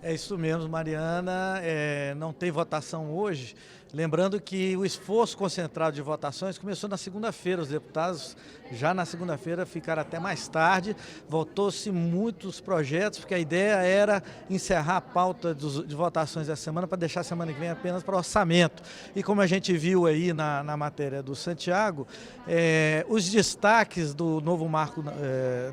É isso mesmo, Mariana. Não tem votação hoje. Lembrando que o esforço concentrado de votações começou na segunda-feira. Os deputados, já na segunda-feira, ficaram até mais tarde. Votou-se muitos projetos, porque a ideia era encerrar a pauta de votações essa semana para deixar a semana que vem apenas para orçamento. E como a gente viu aí na matéria do Santiago, os destaques do novo marco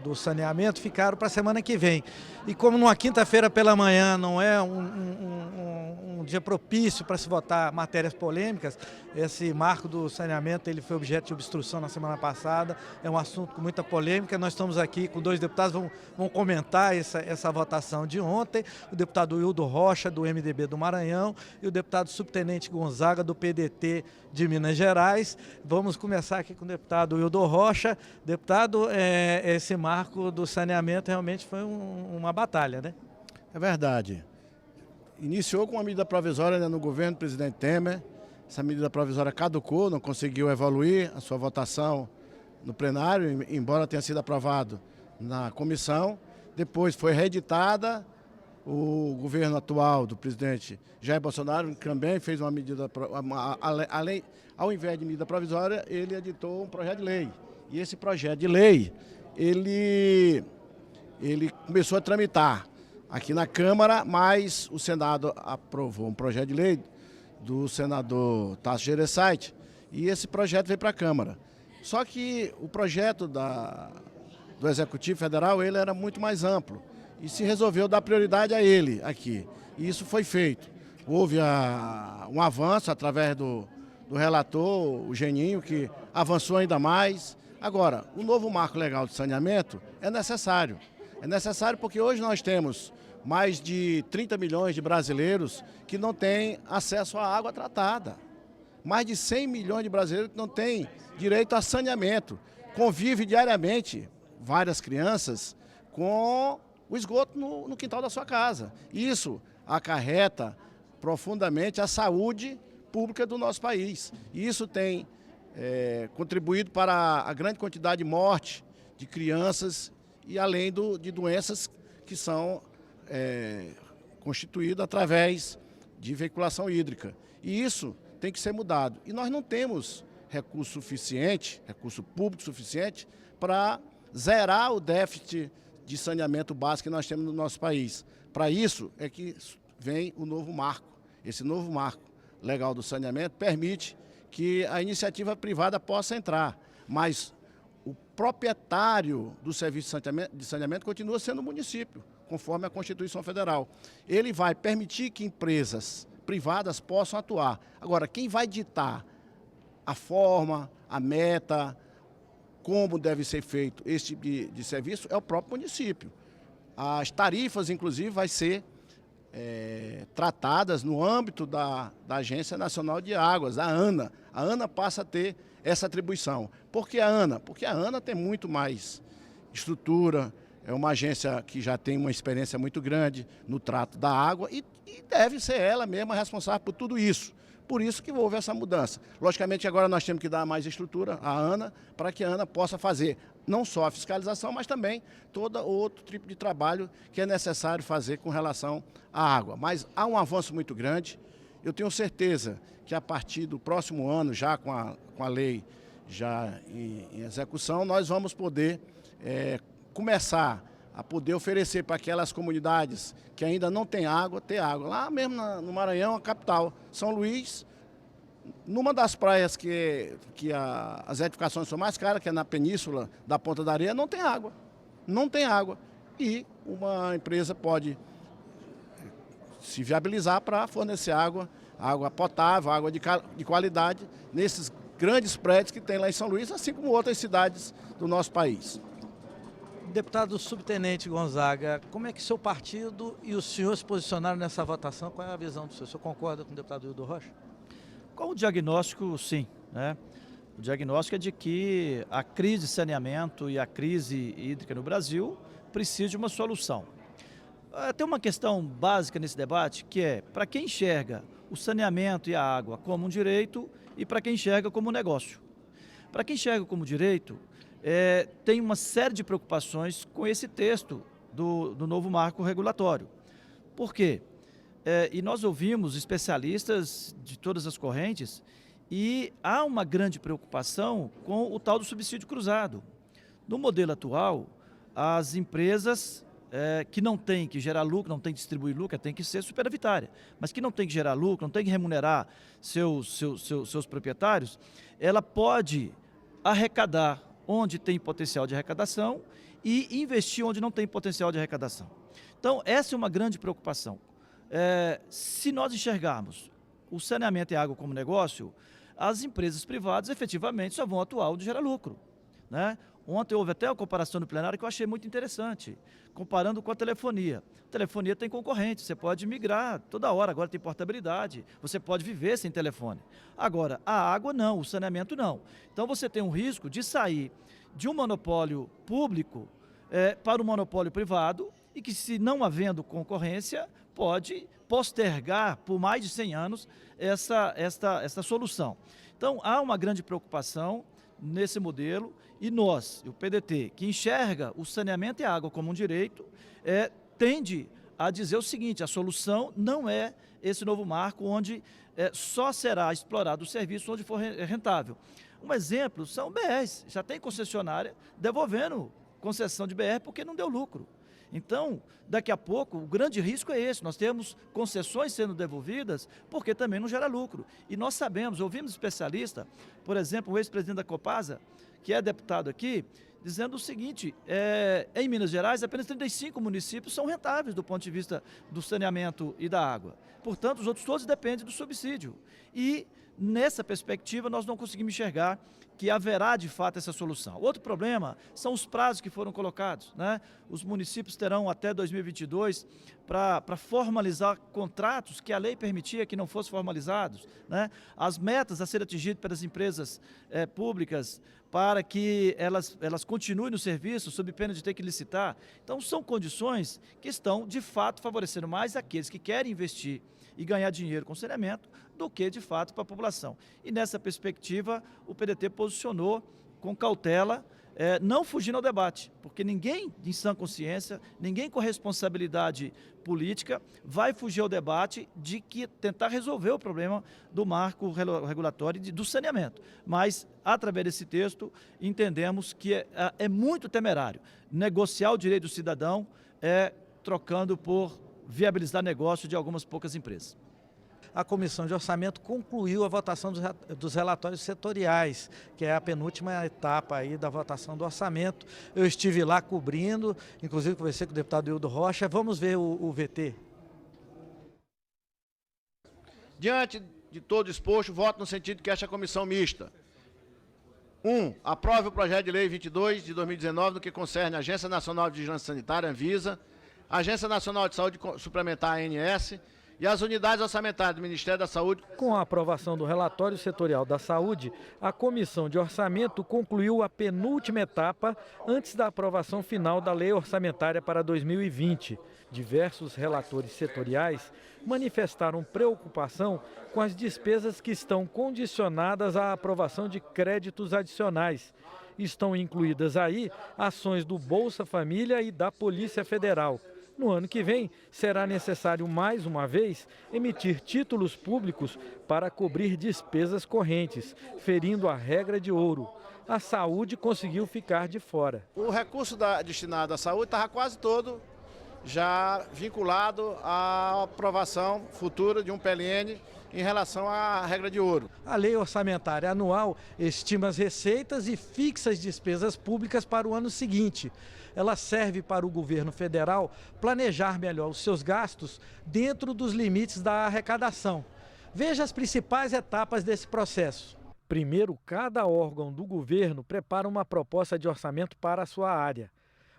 do saneamento ficaram para a semana que vem. E como numa quinta-feira pela manhã não é um dia propício para se votar matérias polêmicas, esse marco do saneamento ele foi objeto de obstrução na semana passada, é um assunto com muita polêmica. Nós estamos aqui com dois deputados, vão comentar essa votação de ontem, o deputado Wildo Rocha, do MDB do Maranhão, e o deputado subtenente Gonzaga, do PDT de Minas Gerais. Vamos começar aqui com o deputado Wildo Rocha. Deputado, esse marco do saneamento realmente foi uma batalha, né? É verdade. Iniciou com uma medida provisória, né, no governo do presidente Temer. Essa medida provisória caducou, não conseguiu evoluir a sua votação no plenário, embora tenha sido aprovado na comissão. Depois foi reeditada. O governo atual do presidente Jair Bolsonaro também fez uma medida, ao invés de medida provisória, ele editou um projeto de lei. E esse projeto de lei, ele começou a tramitar aqui na Câmara, mas o Senado aprovou um projeto de lei do senador Tasso Gereissati e esse projeto veio para a Câmara. Só que o projeto do Executivo Federal ele era muito mais amplo e se resolveu dar prioridade a ele aqui. E isso foi feito. Houve um avanço através do relator, o Geninho, que avançou ainda mais. Agora, o novo marco legal de saneamento é necessário. É necessário porque hoje nós temos mais de 30 milhões de brasileiros que não têm acesso à água tratada. Mais de 100 milhões de brasileiros que não têm direito a saneamento. Convive diariamente várias crianças com o esgoto no quintal da sua casa. Isso acarreta profundamente a saúde pública do nosso país. E isso tem contribuído para a grande quantidade de morte de crianças e além de doenças que são constituídas através de veiculação hídrica. E isso tem que ser mudado. E nós não temos recurso público suficiente para zerar o déficit de saneamento básico que nós temos no nosso país. Para isso é que vem o novo marco. Esse novo marco legal do saneamento permite que a iniciativa privada possa entrar, mas o proprietário do serviço de saneamento continua sendo o município, conforme a Constituição Federal. Ele vai permitir que empresas privadas possam atuar. Agora, quem vai ditar a forma, a meta, como deve ser feito esse tipo de serviço é o próprio município. As tarifas, inclusive, vai ser tratadas no âmbito da Agência Nacional de Águas, a ANA. A ANA passa a ter essa atribuição. Por que a ANA? Porque a ANA tem muito mais estrutura, é uma agência que já tem uma experiência muito grande no trato da água e deve ser ela mesma responsável por tudo isso. Por isso que houve essa mudança. Logicamente, agora nós temos que dar mais estrutura à ANA para que a ANA possa fazer não só a fiscalização, mas também todo outro tipo de trabalho que é necessário fazer com relação à água. Mas há um avanço muito grande. Eu tenho certeza que a partir do próximo ano, já com a lei já em execução, nós vamos poder começar a poder oferecer para aquelas comunidades que ainda não têm água, ter água. Lá mesmo no Maranhão, a capital, São Luís, numa das praias que as edificações são mais caras, que é na península da Ponta da Areia, não tem água. Não tem água. E uma empresa pode se viabilizar para fornecer água potável, água de qualidade, nesses grandes prédios que tem lá em São Luís, assim como outras cidades do nosso país. Deputado subtenente Gonzaga, como é que seu partido e o senhor se posicionaram nessa votação? Qual é a visão do senhor? O senhor concorda com o deputado Wildo Rocha? Com o diagnóstico, sim, né? O diagnóstico é de que a crise de saneamento e a crise hídrica no Brasil precisa de uma solução. Tem uma questão básica nesse debate que é, para quem enxerga o saneamento e a água como um direito e para quem enxerga como um negócio. Para quem enxerga como direito, tem uma série de preocupações com esse texto do novo marco regulatório. Por quê? E nós ouvimos especialistas de todas as correntes e há uma grande preocupação com o tal do subsídio cruzado. No modelo atual, as empresas que não têm que gerar lucro, não têm que distribuir lucro, têm que ser superavitária, mas que não tem que gerar lucro, não tem que remunerar seus proprietários, ela pode arrecadar onde tem potencial de arrecadação e investir onde não tem potencial de arrecadação. Então, essa é uma grande preocupação. Se nós enxergarmos o saneamento e a água como negócio, as empresas privadas efetivamente só vão atuar onde gera lucro, né? Ontem houve até uma comparação no plenário que eu achei muito interessante, comparando com a telefonia. A telefonia tem concorrente, você pode migrar toda hora, agora tem portabilidade, você pode viver sem telefone. Agora, a água não, o saneamento não. Então você tem um risco de sair de um monopólio público para um monopólio privado e que, se não havendo concorrência, pode postergar por mais de 100 anos essa solução. Então, há uma grande preocupação nesse modelo e nós, o PDT, que enxerga o saneamento e a água como um direito, tende a dizer o seguinte: a solução não é esse novo marco onde só será explorado o serviço onde for rentável. Um exemplo são BRs, já tem concessionária devolvendo concessão de BR porque não deu lucro. Então, daqui a pouco, o grande risco é esse, nós temos concessões sendo devolvidas porque também não gera lucro. E nós sabemos, ouvimos especialista, por exemplo, o ex-presidente da Copasa, que é deputado aqui, dizendo o seguinte: em Minas Gerais, apenas 35 municípios são rentáveis do ponto de vista do saneamento e da água. Portanto, os outros todos dependem do subsídio. E, nessa perspectiva, nós não conseguimos enxergar que haverá de fato essa solução. Outro problema são os prazos que foram colocados, né? Os municípios terão até 2022 para formalizar contratos que a lei permitia que não fossem formalizados, né? As metas a serem atingidas pelas empresas públicas para que elas continuem no serviço sob pena de ter que licitar. Então, são condições que estão, de fato, favorecendo mais aqueles que querem investir e ganhar dinheiro com saneamento do que, de fato, para a população. E, nessa perspectiva, o PDT posicionou com cautela, não fugindo ao debate, porque ninguém, em sã consciência, ninguém com responsabilidade política vai fugir ao debate de que tentar resolver o problema do marco regulatório do saneamento. Mas, através desse texto, entendemos que é muito temerário negociar o direito do cidadão trocando por viabilizar negócio de algumas poucas empresas. A Comissão de Orçamento concluiu a votação dos relatórios setoriais, que é a penúltima etapa aí da votação do orçamento. Eu estive lá cobrindo, inclusive conversei com o deputado Hildo Rocha. Vamos ver o VT. Diante de todo exposto, voto no sentido que esta comissão mista: 1. Aprove o projeto de lei 22 de 2019, no que concerne a Agência Nacional de Vigilância Sanitária, Anvisa, Agência Nacional de Saúde Suplementar, ANS, e as unidades orçamentárias do Ministério da Saúde. Com a aprovação do relatório setorial da saúde, a Comissão de Orçamento concluiu a penúltima etapa antes da aprovação final da Lei Orçamentária para 2020. Diversos relatores setoriais manifestaram preocupação com as despesas que estão condicionadas à aprovação de créditos adicionais. Estão incluídas aí ações do Bolsa Família e da Polícia Federal. No ano que vem, será necessário, mais uma vez, emitir títulos públicos para cobrir despesas correntes, ferindo a regra de ouro. A saúde conseguiu ficar de fora. O recurso destinado à saúde estava quase todo já vinculado à aprovação futura de um PLN em relação à regra de ouro. A lei orçamentária anual estima as receitas e fixa as despesas públicas para o ano seguinte. Ela serve para o governo federal planejar melhor os seus gastos dentro dos limites da arrecadação. Veja as principais etapas desse processo. Primeiro, cada órgão do governo prepara uma proposta de orçamento para a sua área.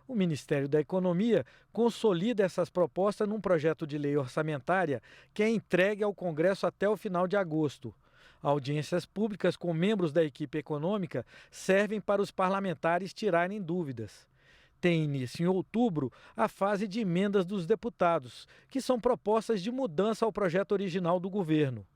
O Ministério da Economia consolida essas propostas num projeto de lei orçamentária que é entregue ao Congresso até o final de agosto. Audiências públicas com membros da equipe econômica servem para os parlamentares tirarem dúvidas. Tem início em outubro a fase de emendas dos deputados, que são propostas de mudança ao projeto original do governo.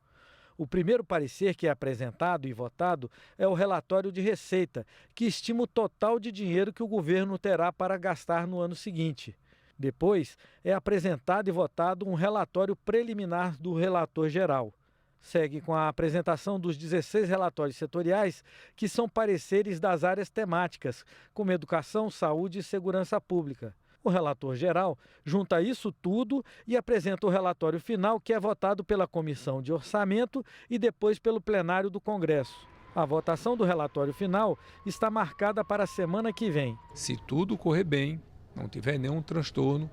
O primeiro parecer que é apresentado e votado é o relatório de receita, que estima o total de dinheiro que o governo terá para gastar no ano seguinte. Depois, é apresentado e votado um relatório preliminar do relator geral. Segue com a apresentação dos 16 relatórios setoriais, que são pareceres das áreas temáticas, como educação, saúde e segurança pública. O relator geral junta isso tudo e apresenta o relatório final, que é votado pela Comissão de Orçamento e depois pelo plenário do Congresso. A votação do relatório final está marcada para a semana que vem. Se tudo correr bem, não tiver nenhum transtorno,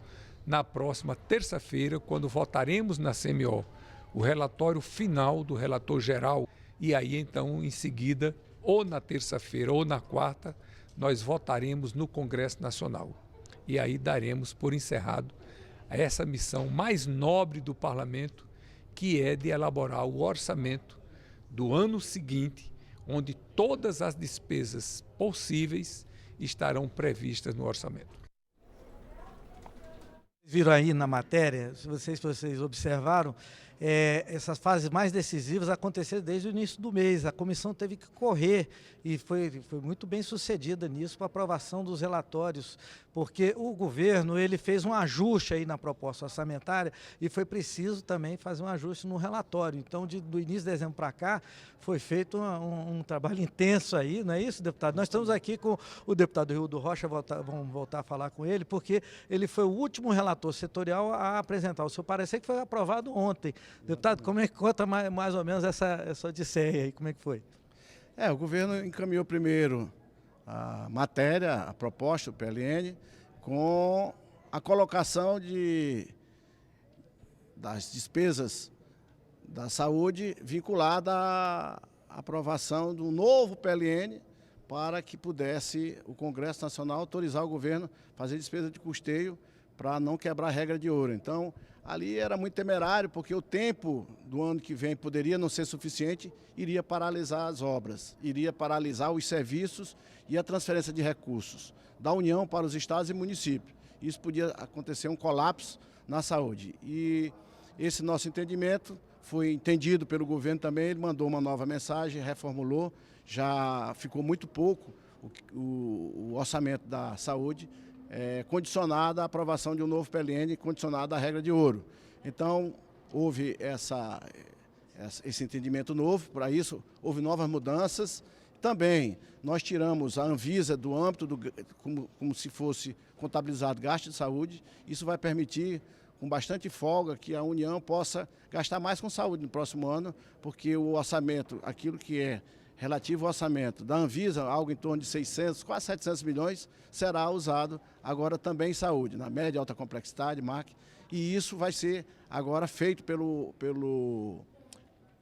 na próxima terça-feira, quando votaremos na CMO o relatório final do relator geral, e aí então em seguida, ou na terça-feira ou na quarta, nós votaremos no Congresso Nacional. E aí daremos por encerrado essa missão mais nobre do Parlamento, que é de elaborar o orçamento do ano seguinte, onde todas as despesas possíveis estarão previstas no orçamento. Viram aí na matéria, se vocês observaram, essas fases mais decisivas aconteceram desde o início do mês. A comissão teve que correr e foi muito bem sucedida nisso para aprovação dos relatórios, porque o governo ele fez um ajuste aí na proposta orçamentária e foi preciso também fazer um ajuste no relatório. Então, do início de dezembro para cá, foi feito um trabalho intenso aí, não é isso, deputado? Nós estamos aqui com o deputado Rio do Rocha, vamos voltar a falar com ele, porque ele foi o último relator setorial a apresentar o seu parecer, que foi aprovado ontem. Deputado, como é que conta mais ou menos essa odisseia aí, como é que foi? O governo encaminhou primeiro a matéria, a proposta, o PLN, com a colocação das despesas da saúde vinculada à aprovação do novo PLN, para que pudesse o Congresso Nacional autorizar o governo a fazer despesa de custeio para não quebrar a regra de ouro. Então, ali era muito temerário, porque o tempo do ano que vem poderia não ser suficiente, iria paralisar as obras, iria paralisar os serviços e a transferência de recursos da União para os estados e municípios. Isso podia acontecer um colapso na saúde. E esse nosso entendimento foi entendido pelo governo também, ele mandou uma nova mensagem, reformulou, já ficou muito pouco o orçamento da saúde, condicionado à aprovação de um novo PLN, condicionado à regra de ouro. Então, houve esse entendimento novo, para isso houve novas mudanças. Também nós tiramos a Anvisa do âmbito, como se fosse contabilizado gasto de saúde. Isso vai permitir, com bastante folga, que a União possa gastar mais com saúde no próximo ano, porque o orçamento, aquilo que é relativo ao orçamento da Anvisa, algo em torno de 600, quase 700 milhões, será usado agora também em saúde, na média e alta complexidade, MAC, e isso vai ser agora feito pelo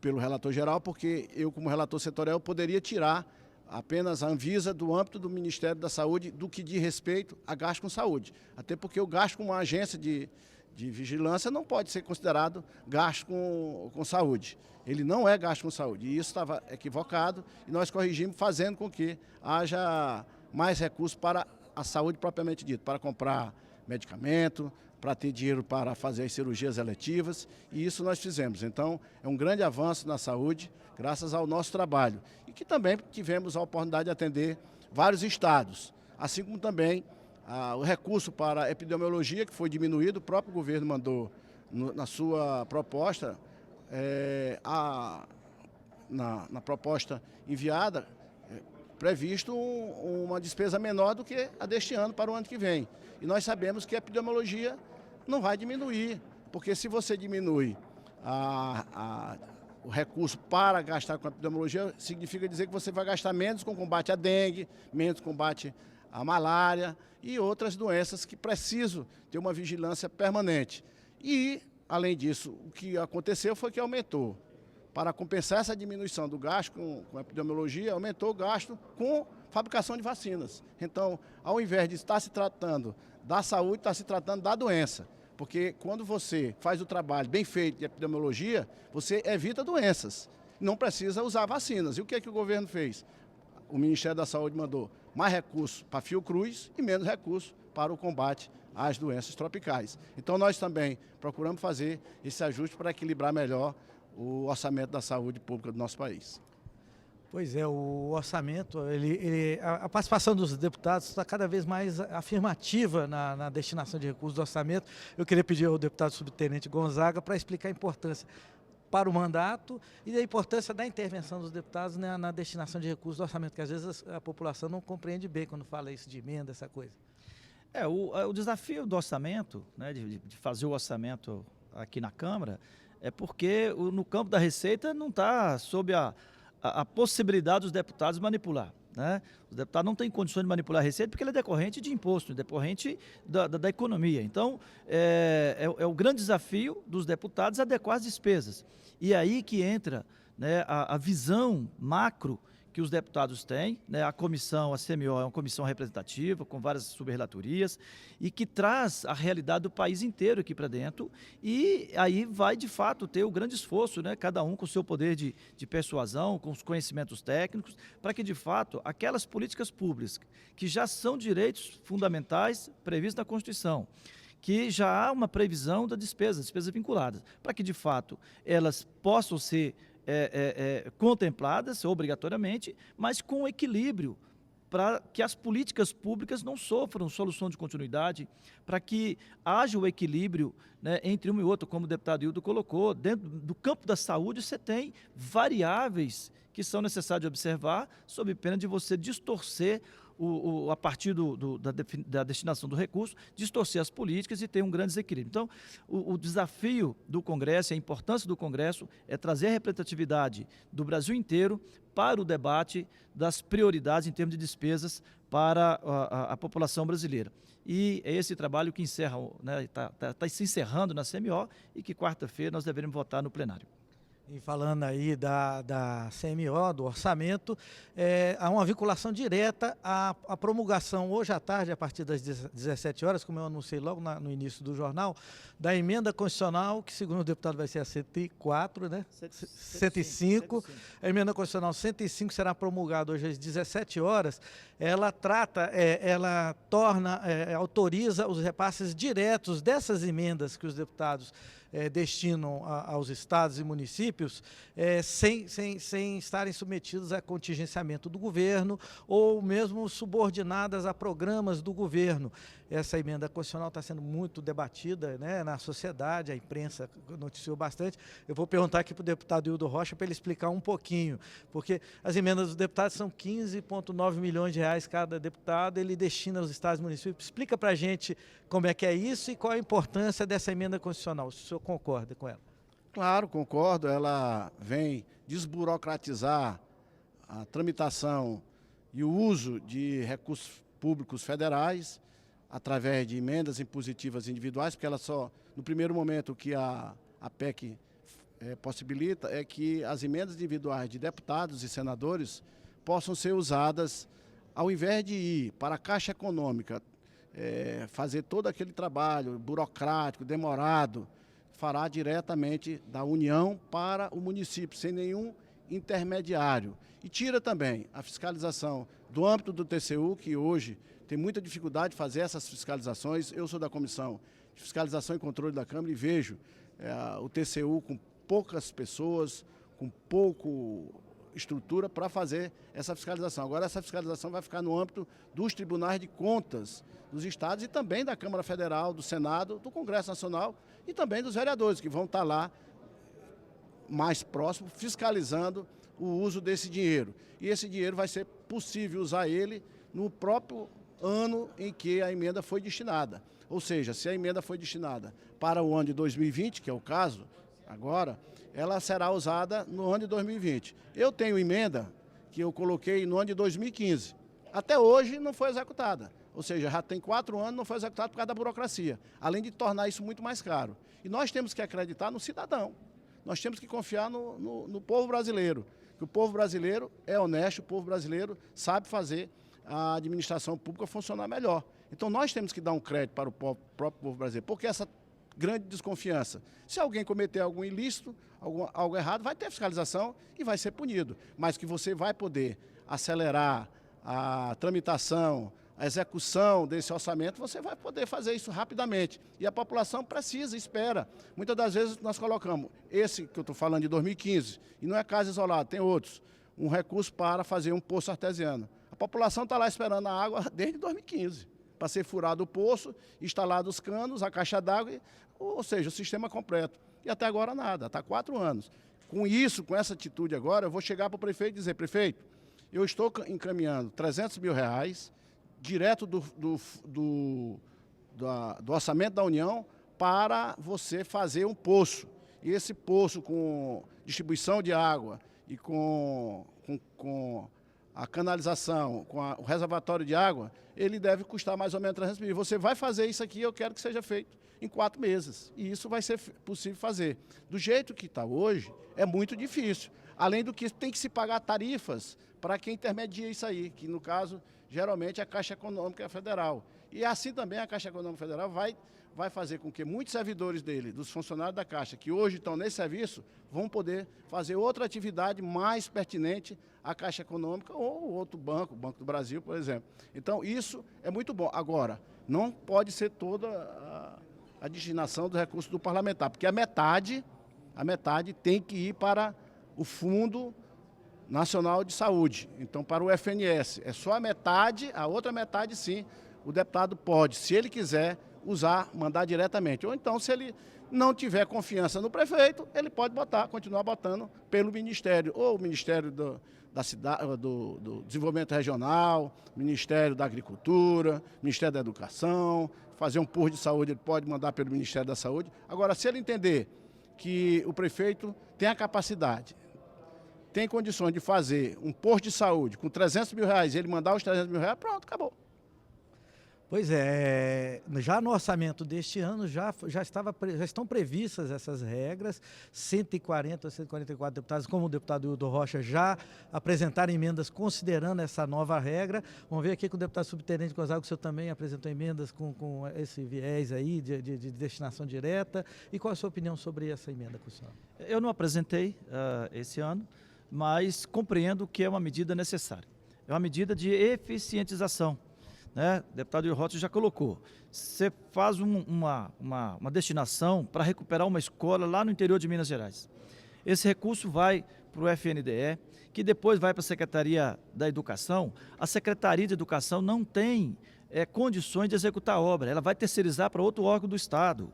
relator geral, porque eu, como relator setorial, poderia tirar apenas a Anvisa do âmbito do Ministério da Saúde do que diz respeito a gasto com saúde, até porque o gasto com uma agência de vigilância não pode ser considerado gasto com saúde. Ele não é gasto com saúde, e isso estava equivocado, e nós corrigimos fazendo com que haja mais recursos para a saúde propriamente dita, para comprar medicamento, para ter dinheiro para fazer as cirurgias eletivas, e isso nós fizemos. Então, é um grande avanço na saúde, graças ao nosso trabalho, e que também tivemos a oportunidade de atender vários estados, assim como também o recurso para a epidemiologia, que foi diminuído, o próprio governo mandou na sua proposta, na proposta enviada, previsto uma despesa menor do que a deste ano para o ano que vem. E nós sabemos que a epidemiologia não vai diminuir, porque se você diminui o recurso para gastar com a epidemiologia, significa dizer que você vai gastar menos com combate à dengue, menos com combate à malária e outras doenças que precisam ter uma vigilância permanente. E, além disso, o que aconteceu foi que aumentou. Para compensar essa diminuição do gasto com epidemiologia, aumentou o gasto com fabricação de vacinas. Então, ao invés de estar se tratando da saúde, está se tratando da doença. Porque quando você faz o trabalho bem feito de epidemiologia, você evita doenças. Não precisa usar vacinas. E o que é que o governo fez? O Ministério da Saúde mandou mais recursos para a Fiocruz e menos recursos para o combate às doenças tropicais. Então, nós também procuramos fazer esse ajuste para equilibrar melhor o orçamento da saúde pública do nosso país. Pois é, o orçamento, a participação dos deputados está cada vez mais afirmativa na destinação de recursos do orçamento. Eu queria pedir ao deputado subtenente Gonzaga para explicar a importância para o mandato e a importância da intervenção dos deputados na destinação de recursos do orçamento, que às vezes a população não compreende bem quando fala isso de emenda, essa coisa. O desafio do orçamento, né, de fazer o orçamento aqui na Câmara, é porque no campo da Receita não está sob a possibilidade dos deputados manipular. Né? Os deputados não têm condições de manipular a receita porque ele é decorrente de imposto, decorrente da economia. Então, é o grande desafio dos deputados adequar as despesas. E aí que entra, né, a visão macro que os deputados têm, né? A comissão, a CMO, é uma comissão representativa, com várias subrelatorias, e que traz a realidade do país inteiro aqui para dentro, e aí vai, de fato, ter o grande esforço, né? Cada um com o seu poder de persuasão, com os conhecimentos técnicos, para que, de fato, aquelas políticas públicas que já são direitos fundamentais previstos na Constituição, que já há uma previsão da despesas vinculadas, para que, de fato, elas possam ser contempladas obrigatoriamente, mas com equilíbrio, para que as políticas públicas não sofram solução de continuidade, para que haja o equilíbrio, né, entre um e outro, como o deputado Hildo colocou. Dentro do campo da saúde você tem variáveis que são necessárias de observar, sob pena de você distorcer a partir da destinação do recurso, distorcer as políticas e ter um grande desequilíbrio. Então, o desafio do Congresso, a importância do Congresso é trazer a representatividade do Brasil inteiro para o debate das prioridades em termos de despesas para a população brasileira. E é esse trabalho que encerra, né, está se encerrando na CMO e que quarta-feira nós deveremos votar no plenário. E falando aí da CMO, do orçamento, há uma vinculação direta à promulgação hoje à tarde, a partir das 17 horas, como eu anunciei logo no início do jornal, da emenda constitucional, que segundo o deputado vai ser a 104, né? 105. A emenda constitucional 105 será promulgada hoje às 17 horas. Ela autoriza os repasses diretos dessas emendas que os deputados destinam aos estados e municípios, sem estarem submetidos a contingenciamento do governo ou mesmo subordinadas a programas do governo. Essa emenda constitucional está sendo muito debatida, né, na sociedade, a imprensa noticiou bastante. Eu vou perguntar aqui para o deputado Hildo Rocha para ele explicar um pouquinho, porque as emendas dos deputados são 15,9 milhões de reais cada deputado, ele destina aos estados e municípios. Explica para a gente como é que é isso e qual a importância dessa emenda constitucional, se o senhor concorda com ela. Claro, concordo. Ela vem desburocratizar a tramitação e o uso de recursos públicos federais através de emendas impositivas individuais, porque ela só, no primeiro momento, o que a PEC possibilita é que as emendas individuais de deputados e senadores possam ser usadas, ao invés de ir para a Caixa Econômica, fazer todo aquele trabalho burocrático, demorado, fará diretamente da União para o município, sem nenhum intermediário. E tira também a fiscalização do âmbito do TCU, que hoje tem muita dificuldade de fazer essas fiscalizações. Eu sou da Comissão de Fiscalização e Controle da Câmara e vejo o TCU com poucas pessoas, com pouco estrutura para fazer essa fiscalização. Agora essa fiscalização vai ficar no âmbito dos tribunais de contas dos estados e também da Câmara Federal, do Senado, do Congresso Nacional e também dos vereadores, que vão estar lá mais próximo, fiscalizando o uso desse dinheiro. E esse dinheiro vai ser possível usar ele no próprio ano em que a emenda foi destinada. Ou seja, se a emenda foi destinada para o ano de 2020, que é o caso agora, ela será usada no ano de 2020. Eu tenho emenda que eu coloquei no ano de 2015. Até hoje não foi executada. Ou seja, já tem 4 anos, não foi executado por causa da burocracia. Além de tornar isso muito mais caro. E nós temos que acreditar no cidadão. Nós temos que confiar no povo brasileiro. Que o povo brasileiro é honesto, o povo brasileiro sabe fazer a administração pública funcionar melhor. Então nós temos que dar um crédito para o próprio povo brasileiro. Porque essa grande desconfiança. Se alguém cometer algum ilícito, algo errado, vai ter fiscalização e vai ser punido. Mas que você vai poder acelerar a tramitação, a execução desse orçamento, você vai poder fazer isso rapidamente. E a população precisa, espera. Muitas das vezes nós colocamos esse que eu estou falando de 2015, e não é caso isolado, tem outros. um recurso para fazer um poço artesiano. A população está lá esperando a água desde 2015, para ser furado o poço, instalado os canos, a caixa d'água, ou seja, o sistema completo. E até agora nada, está 4 anos. Com isso, com essa atitude agora, eu vou chegar para o prefeito e dizer, prefeito, eu estou encaminhando R$300 mil direto do orçamento da União para você fazer um poço. E esse poço com distribuição de água e com a canalização, com o reservatório de água, ele deve custar mais ou menos 300 mil. Você vai fazer isso aqui, eu quero que seja feito em 4 meses. E isso vai ser possível fazer. Do jeito que está hoje, é muito difícil. Além do que tem que se pagar tarifas para quem intermedia isso aí, que no caso, geralmente, é a Caixa Econômica Federal. E assim também a Caixa Econômica Federal vai fazer com que muitos servidores dele, dos funcionários da Caixa, que hoje estão nesse serviço, vão poder fazer outra atividade mais pertinente à Caixa Econômica ou outro banco, o Banco do Brasil, por exemplo. Então, isso é muito bom. Agora, não pode ser toda a destinação do recurso do parlamentar, porque a metade tem que ir para o Fundo Nacional de Saúde, então para o FNS. É só a metade, a outra metade sim, o deputado pode, se ele quiser, mandar diretamente. Ou então, se ele não tiver confiança no prefeito, ele pode continuar botando pelo Ministério, ou o Ministério do Desenvolvimento Regional, Ministério da Agricultura, Ministério da Educação, fazer um posto de saúde, ele pode mandar pelo Ministério da Saúde. Agora, se ele entender que o prefeito tem a capacidade, tem condições de fazer um posto de saúde com R$300 mil, ele mandar os R$300 mil, pronto, acabou. Pois é, já no orçamento deste ano já estão previstas essas regras, 140 ou 144 deputados, como o deputado Hildo Rocha, já apresentaram emendas considerando essa nova regra. Vamos ver aqui que o deputado subtenente Gonzaga, o senhor também apresentou emendas com esse viés aí de destinação direta. E qual a sua opinião sobre essa emenda, senhor? Eu não apresentei esse ano, mas compreendo que é uma medida necessária. É uma medida de eficientização. Né? O deputado Hildo Rocha já colocou, você faz uma destinação para recuperar uma escola lá no interior de Minas Gerais. Esse recurso vai para o FNDE, que depois vai para a Secretaria da Educação. A Secretaria de Educação não tem condições de executar a obra, ela vai terceirizar para outro órgão do Estado.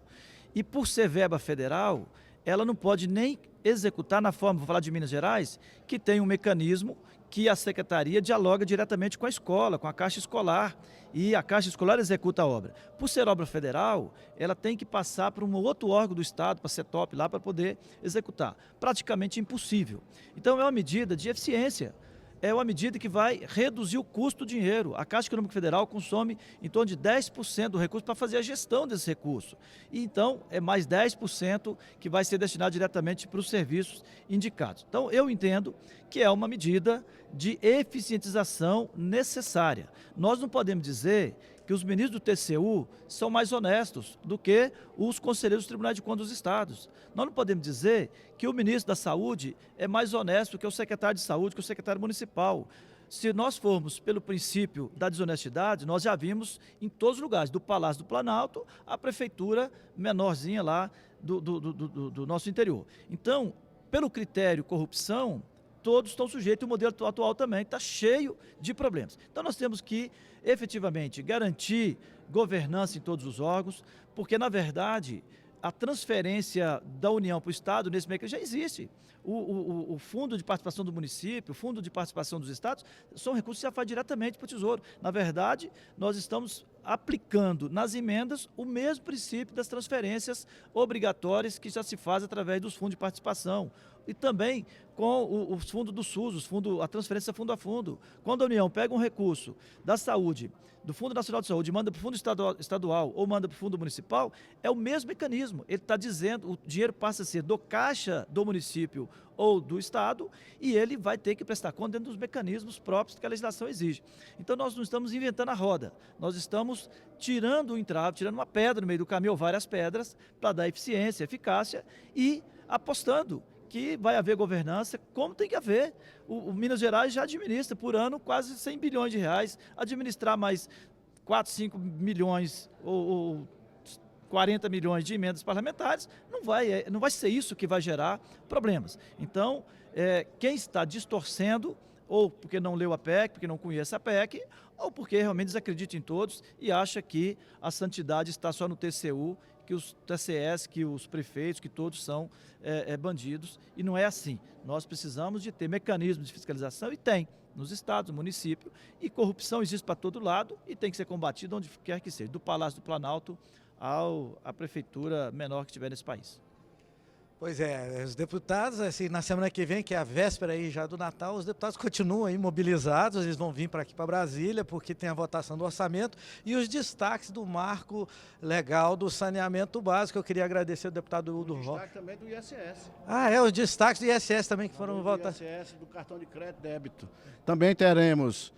E por ser verba federal, ela não pode nem executar na forma, vou falar de Minas Gerais, que tem um mecanismo que a Secretaria dialoga diretamente com a escola, com a Caixa Escolar, e a Caixa Escolar executa a obra. Por ser obra federal, ela tem que passar para um outro órgão do Estado, para a CETOP, lá para poder executar. Praticamente impossível. Então é uma medida de eficiência. É uma medida que vai reduzir o custo do dinheiro. A Caixa Econômica Federal consome em torno de 10% do recurso para fazer a gestão desse recurso. E então, é mais 10% que vai ser destinado diretamente para os serviços indicados. Então, eu entendo que é uma medida de eficientização necessária. Nós não podemos dizer que os ministros do TCU são mais honestos do que os conselheiros do Tribunal de Contas dos Estados. Nós não podemos dizer que o ministro da Saúde é mais honesto que o secretário de Saúde, que o secretário municipal. Se nós formos pelo princípio da desonestidade, nós já vimos em todos os lugares, do Palácio do Planalto à prefeitura menorzinha lá do nosso interior. Então, pelo critério corrupção, todos estão sujeitos, o modelo atual também está cheio de problemas. Então nós temos que efetivamente garantir governança em todos os órgãos, porque na verdade a transferência da União para o Estado nesse mecanismo já existe. O fundo de participação do município, o fundo de participação dos estados, são recursos que já faz diretamente para o Tesouro. Na verdade, nós estamos aplicando nas emendas o mesmo princípio das transferências obrigatórias que já se faz através dos fundos de participação. E também com os fundos do SUS, a transferência fundo a fundo. Quando a União pega um recurso da saúde, do Fundo Nacional de Saúde, manda para o Fundo Estadual ou manda para o Fundo Municipal, é o mesmo mecanismo. Ele está dizendo, o dinheiro passa a ser do caixa do município ou do Estado e ele vai ter que prestar conta dentro dos mecanismos próprios que a legislação exige. Então nós não estamos inventando a roda, nós estamos tirando um entrave, tirando uma pedra no meio do caminho, ou várias pedras, para dar eficiência, eficácia e apostando que vai haver governança, como tem que haver. O Minas Gerais já administra por ano quase 100 bilhões de reais, administrar mais 4, 5 milhões ou 40 milhões de emendas parlamentares, não vai ser isso que vai gerar problemas. Então, quem está distorcendo, ou porque não leu a PEC, porque não conhece a PEC, ou porque realmente desacredita em todos e acha que a santidade está só no TCU, que os TCS, que os prefeitos, que todos são bandidos, e não é assim. Nós precisamos de ter mecanismos de fiscalização, e tem nos estados, no município, e corrupção existe para todo lado e tem que ser combatida onde quer que seja, do Palácio do Planalto à prefeitura menor que tiver nesse país. Pois é, os deputados, assim, na semana que vem, que é a véspera aí já do Natal, os deputados continuam aí mobilizados, eles vão vir para aqui para Brasília, porque tem a votação do orçamento e os destaques do marco legal do saneamento básico. Eu queria agradecer ao deputado Hildo Rocha. Destaque também do ISS. Os destaques do ISS também que foram votados. Do ISS, do cartão de crédito e débito. Também teremos,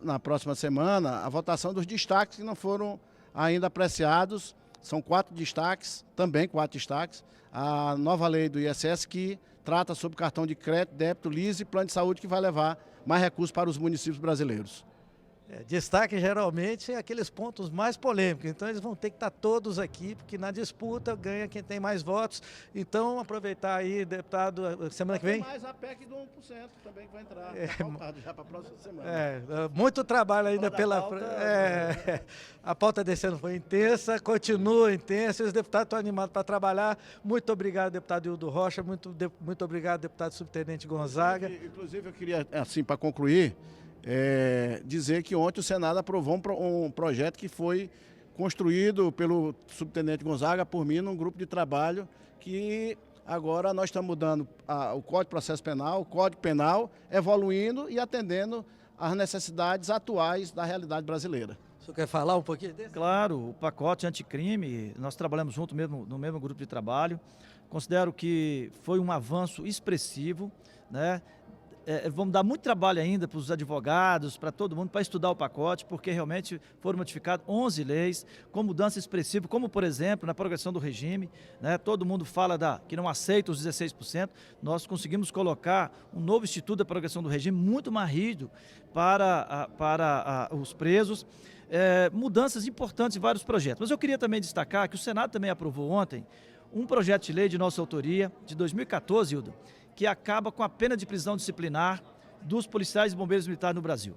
na próxima semana, a votação dos destaques que não foram ainda apreciados. São 4 destaques, também 4 destaques. A nova lei do ISS que trata sobre cartão de crédito, débito, LIS e plano de saúde que vai levar mais recursos para os municípios brasileiros. Destaque geralmente é aqueles pontos mais polêmicos, então eles vão ter que estar todos aqui, porque na disputa ganha quem tem mais votos. Então aproveitar aí, deputado, semana que vem. Mais a PEC do 1% também que vai entrar, já para a próxima semana. Muito trabalho ainda pela... a pauta desse ano foi intensa, continua intensa, e os deputados estão animados para trabalhar. Muito obrigado, deputado Hildo Rocha, muito obrigado, deputado subtenente Gonzaga. Inclusive eu queria, assim, para concluir, dizer que ontem o Senado aprovou um projeto que foi construído pelo subtenente Gonzaga, por mim, num grupo de trabalho, que agora nós estamos mudando o Código de Processo Penal, o Código Penal, evoluindo e atendendo às necessidades atuais da realidade brasileira. O senhor quer falar um pouquinho desse? Claro, o pacote anticrime, nós trabalhamos junto no mesmo grupo de trabalho. Considero que foi um avanço expressivo, né? Vamos dar muito trabalho ainda para os advogados, para todo mundo, para estudar o pacote, porque realmente foram modificadas 11 leis, com mudança expressiva, como, por exemplo, na progressão do regime, né? Todo mundo fala que não aceita os 16%, nós conseguimos colocar um novo instituto da progressão do regime, muito mais rígido para os presos, mudanças importantes em vários projetos. Mas eu queria também destacar que o Senado também aprovou ontem um projeto de lei de nossa autoria, de 2014, Hildo, que acaba com a pena de prisão disciplinar dos policiais e bombeiros militares no Brasil.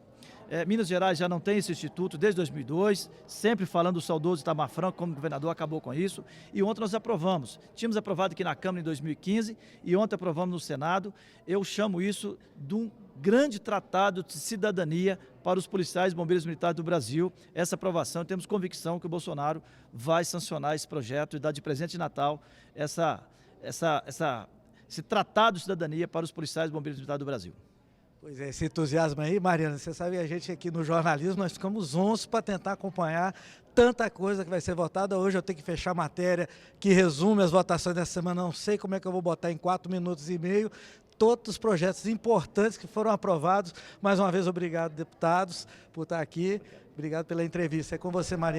Minas Gerais já não tem esse instituto desde 2002, sempre falando do saudoso Itamar Franco, como governador acabou com isso, e ontem nós aprovamos. Tínhamos aprovado aqui na Câmara em 2015 e ontem aprovamos no Senado. Eu chamo isso de um grande tratado de cidadania para os policiais e bombeiros militares do Brasil. Essa aprovação, temos convicção que o Bolsonaro vai sancionar esse projeto e dar de presente de Natal esse tratado de cidadania para os policiais e bombeiros militares do Brasil. Pois é, esse entusiasmo aí, Mariana, você sabe, a gente aqui no jornalismo, nós ficamos onços para tentar acompanhar tanta coisa que vai ser votada. Hoje eu tenho que fechar a matéria que resume as votações dessa semana, não sei como é que eu vou botar em 4 minutos e meio, todos os projetos importantes que foram aprovados. Mais uma vez, obrigado, deputados, por estar aqui. Obrigado pela entrevista. É com você, Mariana.